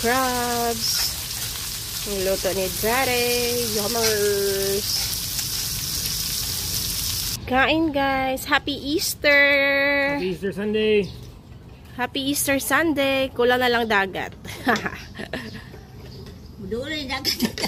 crabs. Niluto ni Daddy. Yummers. Kain guys. Happy Easter. Happy Easter Sunday. Happy Easter Sunday. Kulang na lang dagat. Doon yung dagat.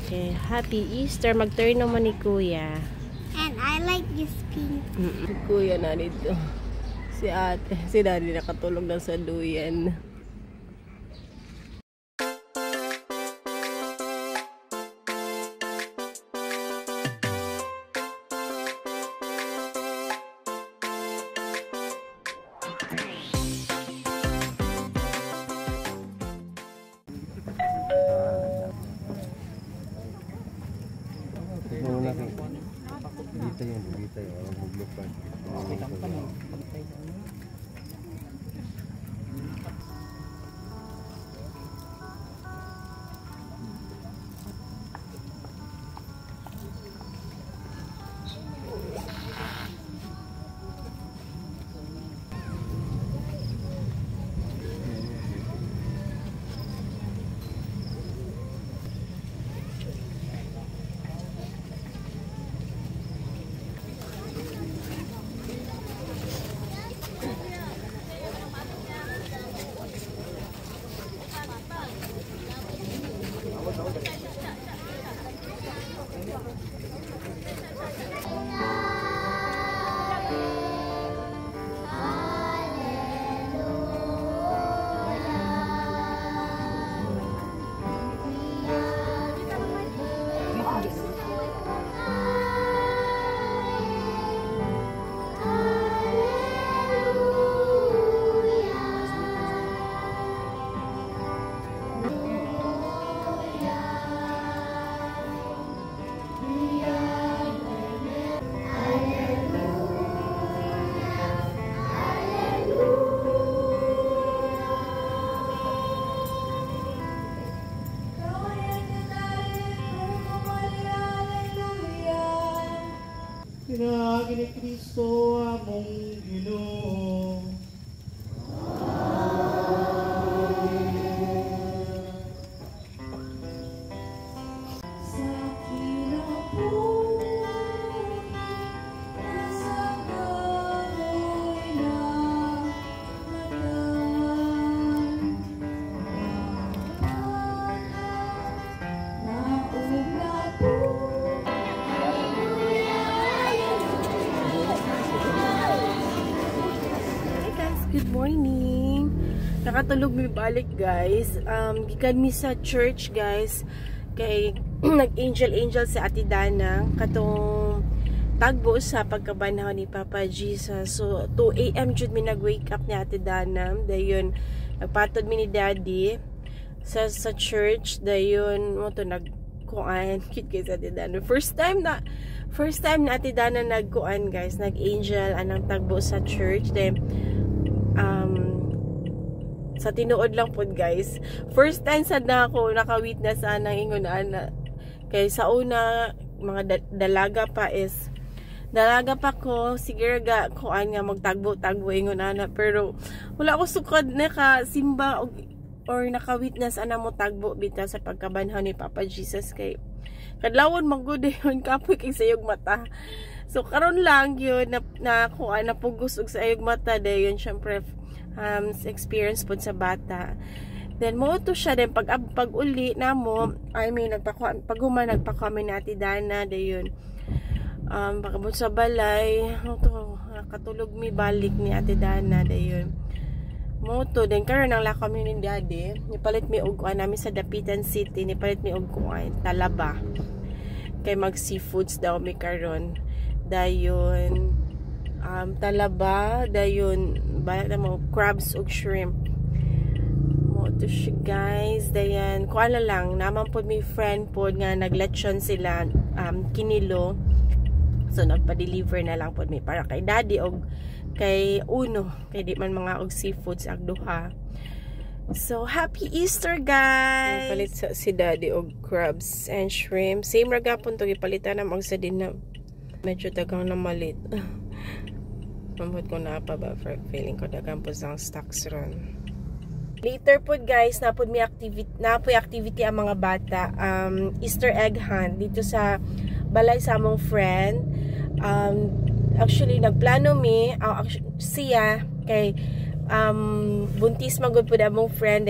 Okay, Happy Easter. Mag-turn naman ni Kuya. And I like this pink. Kuya na dito. Si ate, si Daddy nakatulog na sa duyan. Dito yun. Ang maglupan. Pinagi ni Kristo among Ginoo. Good morning. Nakatulog mi balik guys. Gikan mi sa church guys. Kay nag-angel si Ate Dana katong tagbo sa pagkabanhaw ni Papa Jesus. So 2 AM jud mi nag-wake up ni Ate Dana. Dayon nagpatod mi ni Daddy sa church. Dayon mo to nagkuan kit kay Ate Dana. First time na Ate Dana nagkuan guys, nag-angel anang tagbo sa church. Then sa tinuod lang po guys, first time sad na ako nakawitness anang ingon ana. Kay sa una mga dalaga pa ko sige ga kuan nga magtagbo ingon ana, pero wala ako sukad naka simba or nakawitness ana mo tagbo bita sa pagkabanhaw ni Papa Jesus. Kay kadlawon magud yon kapoy kay sayog mata. So karon lang yun na kuan na pugos og sayog mata dayon syempre experience po sa bata. Then mo to siya din pag uli na mo I mean nagpakuha kami ni Ate Dana dayon pagabot sa balay to katulog mi balik ni Ate Dana dayon mo to then karon ang lakaw mi ni Daddy nipalit mi og kuan namin sa Dapitan City, nipalit mi og kuan talaba kay mag seafoods daw mi karon dayon talaba dayon bayad na mo crabs ug shrimp mo to siya guys. Dayan kuan lang naman po mi friend po nga naglechon sila kinilo, so nagpa-deliver na lang po mi para kay Daddy og kay Uno kay di man mga og seafoods ag duha. So, happy Easter, guys! Palit sa si Daddy og crabs and shrimp. Same ragapon to gipalitan na magsa din na medyo dagang na malit. Mambot ko na pa ba for feeling ko dagang po sang stocks ron. Later po guys, napod may activity ang mga bata. Easter egg hunt dito sa balay sa among friend. Actually nagplano siya kay buntis magud pud among friend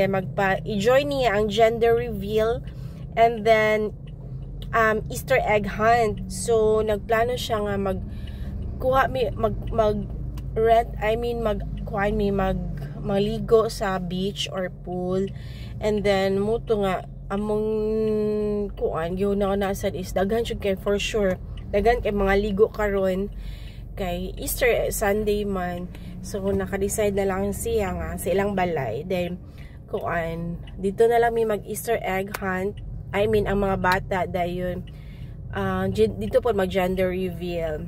i-join niya ang gender reveal and then Easter egg hunt. So nagplano siya nga maligo sa beach or pool, and then muto nga among kuan gyud na nasad is daghan jud kay for sure daghan kay mga ligo karon kay Easter Sunday man. So naka-decide na lang siya nga sa ilang balay then kuan dito na lang may mag Easter egg hunt. I mean ang mga bata dayon dito po mag gender reveal.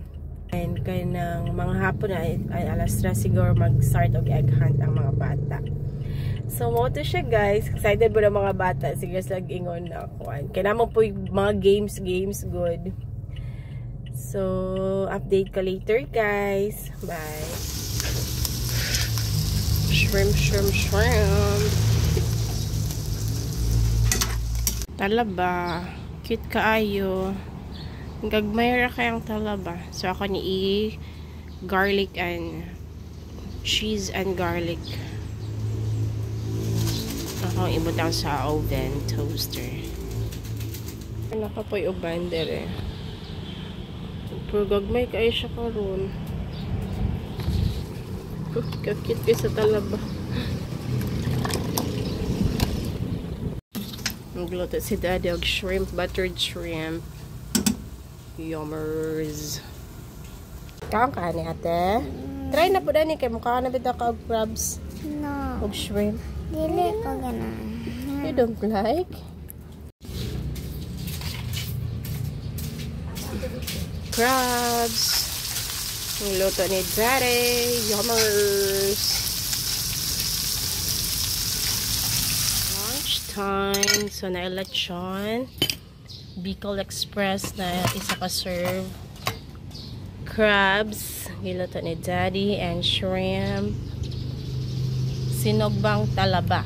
And kaya ng mga hapon ay alas 3 siguro mag-start og egg hunt ang mga bata. So, mo to siya guys. Excited po ng mga bata. Sige, lag-ingon na ako. Kaya naman po yung mga games good. So, update ko later guys. Bye. Shrimp. Talaba. Cute kaayo. Gagmayra kayang talaba. So, ako ni garlic and cheese and garlic. Ako ibutang sa oven toaster. Ano ka po yung bander eh. Pero gagmay kayo siya karoon. Kakit kayo sa talaba. Magluto si Daddy og shrimp, buttered shrimp. Yummers. Kaon ka ni ate? Try na po na ni kay mukha na bitaw ka og crabs. No. Og shrimp. Dili ko gana. You don't like? Crabs. Niluto ni Daddy. Yummers. Lunchtime. So, nailachon. Bicol Express na isa ka serve. Crabs. Niluto ni Daddy. And shrimp. Sinogbang talaba.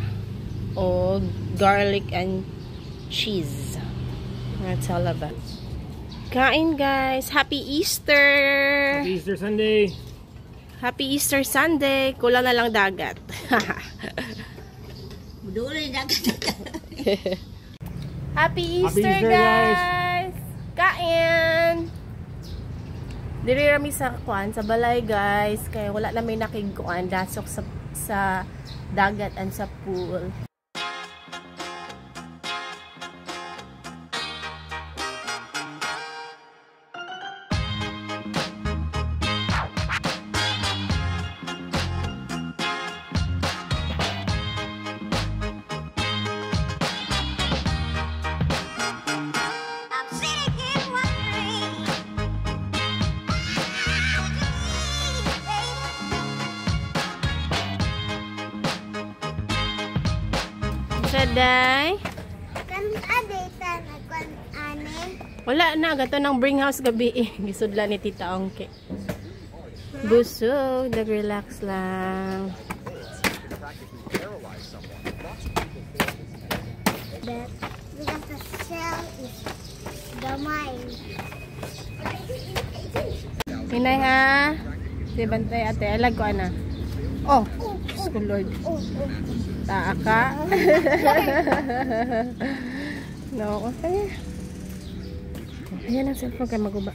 O garlic and cheese. Talaba. Kain guys. Happy Easter! Happy Easter Sunday! Happy Easter Sunday! Kulang na lang dagat. Happy Easter, guys! Kain! Diri rami sa kuan sa balay guys. Kaya wala na may nakiguan. Dasok sa dagat and sa pool. Saday? Kan adeta na kon ane. Wala na, gato ng bring house gabi eh. Gisudla ni Tita Ongke. Busog, nag-relax lang. Because the shell is damay. Hinay ha. Si bantay ate, alag ko ana. Oh, school lord. Taaka. No, okay. Ayan ang cellphone kayo maguba.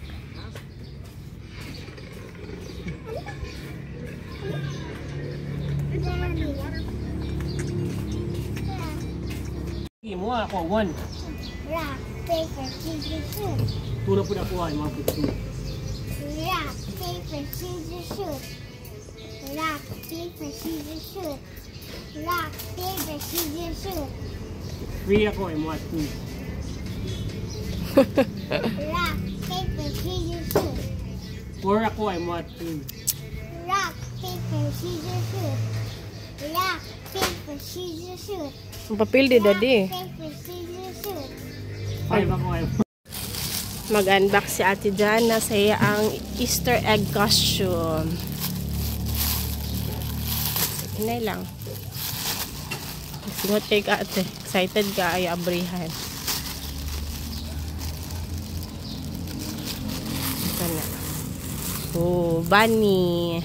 Mo ako, 1. Rock, paper, scissors, shoot. Tuna po na po ay mga puto. Rock, paper, scissors, shoot. Rock, paper, scissors, shoot. Rock, paper, scissors, shoot. 3 ako ay mga 2. Rock, paper, scissors, shoot. 4 ako ay mga 2. Rock, paper, scissors, shoot. Rock, Paper, scissors, shoot. Ang papel di daddy. Paper, scissors, shoot. 5 ako eh. Mag-unbox si Ate Jana sa iya ang Easter egg costume. Inay lang. Singot kay ka ate. Excited ka ay abrihan. Ito na. Oh, bunny.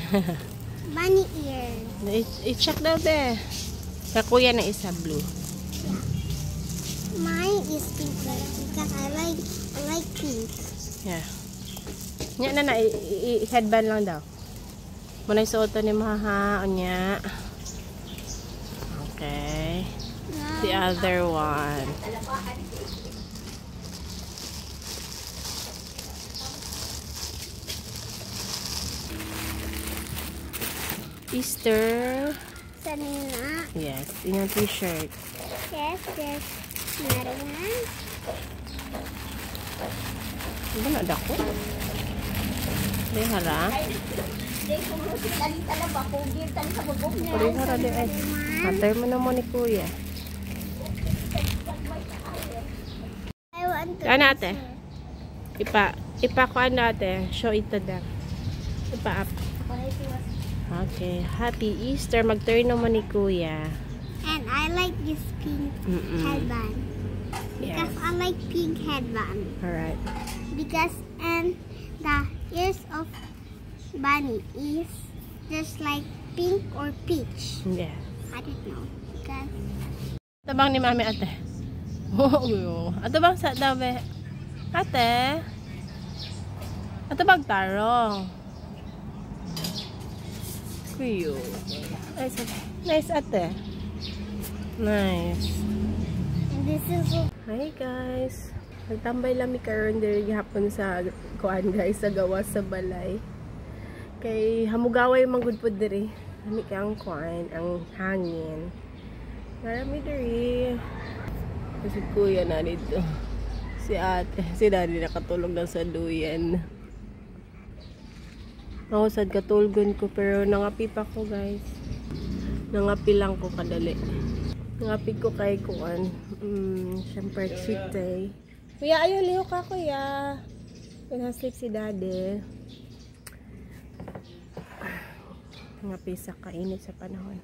Bunny ears. I-check daw be. Kakuya na isa blue. Mine is pink because I like pink. Yeah. Nya na i-headband lang daw. Muna isuot ni maha nya. Okay. The other one. Easter. Sanina. Yes, inyong t-shirt. Yes, yes. Marian. Ano na dako? Di hara. Pari hara di ay. Atay mo na mo ni kuya. I want to. Ano ate? Ipa ko ano ate? Show ito daw. Ipa up. Okay. Happy Easter. Mag-turn naman ni kuya. And I like this pink headband. Yes. Because I like pink headband. Alright. Because and the ears of bunny is just like pink or peach. Yeah. I don't know. Because Ito bang ni mami ate? Oh, ito bang sa dabe? Ate? Ito bang tarong? Cute. Nice ate. Nice. and this is Hi guys. Nagtambay lang mi karon diri gihapon sa kuan guys sa gawas sa balay. Kay hamugaway manggud pud diri. Lami kay ang kuan, ang hangin. Marami diri. Si kuya na dito. Si ate, si daddy nakatulog lang sa duyan. Ako sad katulgon ko pero nangapi pa ko guys. Nangapi lang ko kadali. Nangapi ko kay kuan. Syempre treat day. Kuya, ayaw liho ka kuya. Pinasleep si daddy. Nangapi sa kainit sa panahon.